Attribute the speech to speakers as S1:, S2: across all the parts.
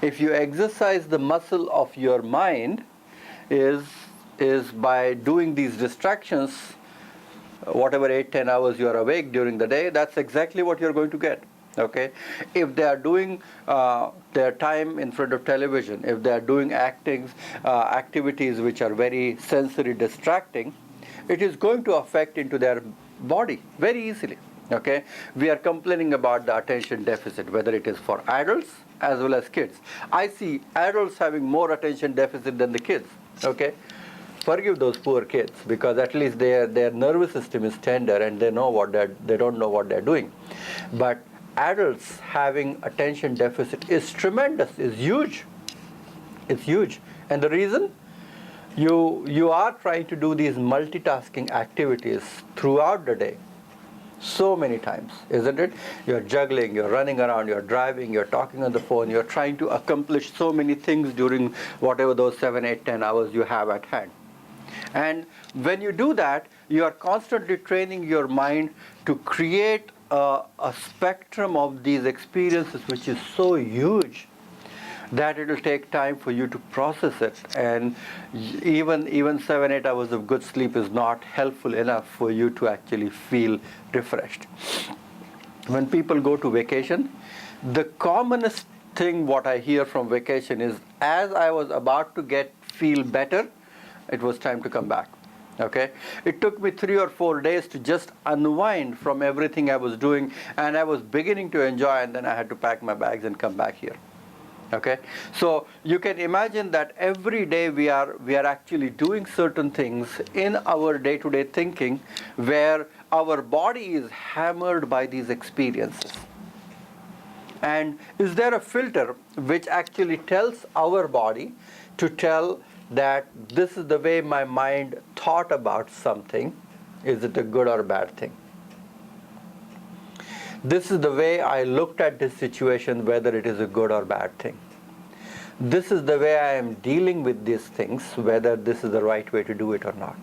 S1: If you exercise the muscle of your mind, is by doing these distractions, whatever 8-10 hours you are awake during the day, that's exactly what you're going to get. Okay, if they are doing their time in front of television, if they are doing activities which are very sensory distracting, it is going to affect into their body very easily. Okay, we are complaining about the attention deficit, whether it is for adults as well as kids. I see adults having more attention deficit than the kids. Okay, forgive those poor kids, because at least their nervous system is tender and they don't know what they're doing. But adults having attention deficit is tremendous, is huge. It's huge. And the reason, you are trying to do these multitasking activities throughout the day so many times, isn't it? You're juggling, you're running around, you're driving, you're talking on the phone, you're trying to accomplish so many things during whatever those 7, 8, 10 hours you have at hand. And when you do that, you are constantly training your mind to create a spectrum of these experiences which is so huge that it will take time for you to process it. And even 7, 8 hours of good sleep is not helpful enough for you to actually feel refreshed. When people go to vacation, the commonest thing what I hear from vacation is, as I was about to feel better, it was time to come back. Okay, it took me 3 or 4 days to just unwind from everything I was doing, and I was beginning to enjoy, and then I had to pack my bags and come back here. Okay, so you can imagine that every day we are actually doing certain things in our day-to-day thinking, where our body is hammered by these experiences. And is there a filter which actually tells our body to tell that this is the way my mind thought about something? Is it a good or a bad thing? This is the way I looked at this situation, whether it is a good or bad thing. This is the way I am dealing with these things, whether this is the right way to do it or not.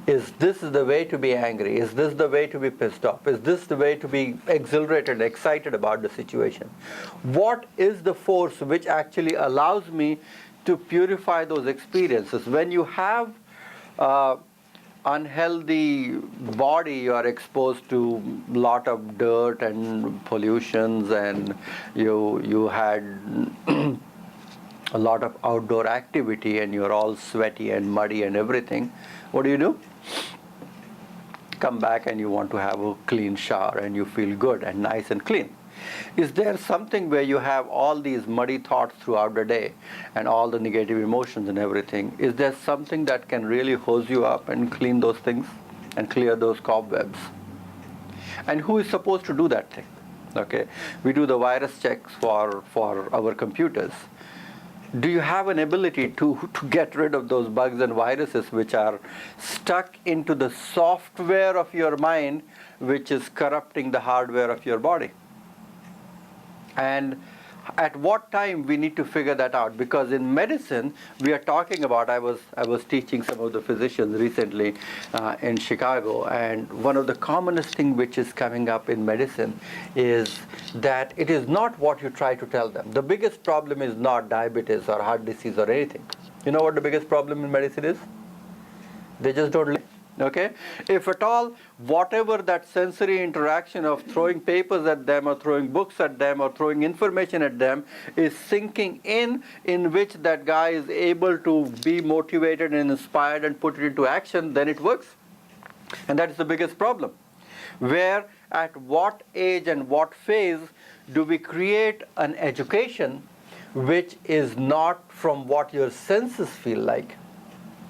S1: Is this the way to be angry? Is this the way to be pissed off? Is this the way to be exhilarated, excited about the situation? What is the force which actually allows me to purify those experiences? When you have unhealthy body, you are exposed to a lot of dirt and pollutions, and you had a lot of outdoor activity, and you're all sweaty and muddy and everything. What do? Come back and you want to have a clean shower and you feel good and nice and clean. Is there something where you have all these muddy thoughts throughout the day and all the negative emotions and everything? Is there something that can really hose you up and clean those things and clear those cobwebs? And who is supposed to do that thing? Okay, we do the virus checks for our computers. Do you have an ability to get rid of those bugs and viruses which are stuck into the software of your mind, which is corrupting the hardware of your body? And at what time we need to figure that out? Because in medicine, we are talking about, I was teaching some of the physicians recently in Chicago, and one of the commonest thing which is coming up in medicine is that it is not what you try to tell them. The biggest problem is not diabetes or heart disease or anything. You know what the biggest problem in medicine is? They just don't listen. Okay? If at all, whatever that sensory interaction of throwing papers at them or throwing books at them or throwing information at them is sinking in which that guy is able to be motivated and inspired and put it into action, then it works. And that is the biggest problem. Where, at what age and what phase do we create an education which is not from what your senses feel like,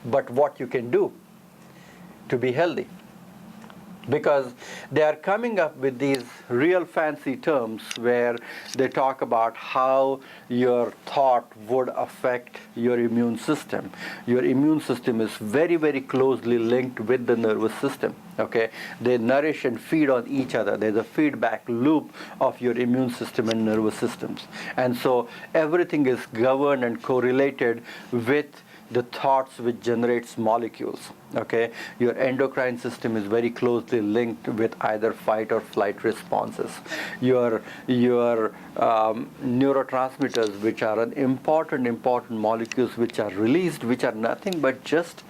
S1: but what you can do to be healthy? Because they are coming up with these real fancy terms where they talk about how your thought would affect your immune system. Your immune system is very, very closely linked with the nervous system. Okay, they nourish and feed on each other. There's a feedback loop of your immune system and nervous systems. And so everything is governed and correlated with the thoughts which generates molecules. Okay, your endocrine system is very closely linked with either fight or flight responses. Your neurotransmitters, which are an important molecules which are released, which are nothing but just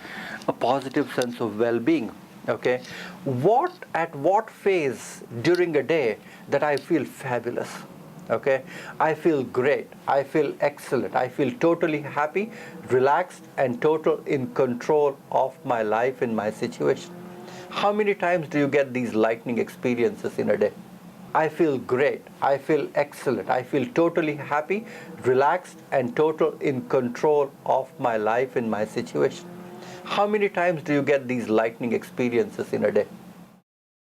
S1: a positive sense of well-being. Okay, at what phase during a day that I feel fabulous? Okay, I feel great, I feel excellent, I feel totally happy, relaxed, and total in control of my life in my situation. How many times do you get these lightning experiences in a day? I feel great, I feel excellent, I feel totally happy, relaxed, and total in control of my life in my situation. How many times do you get these lightning experiences in a day?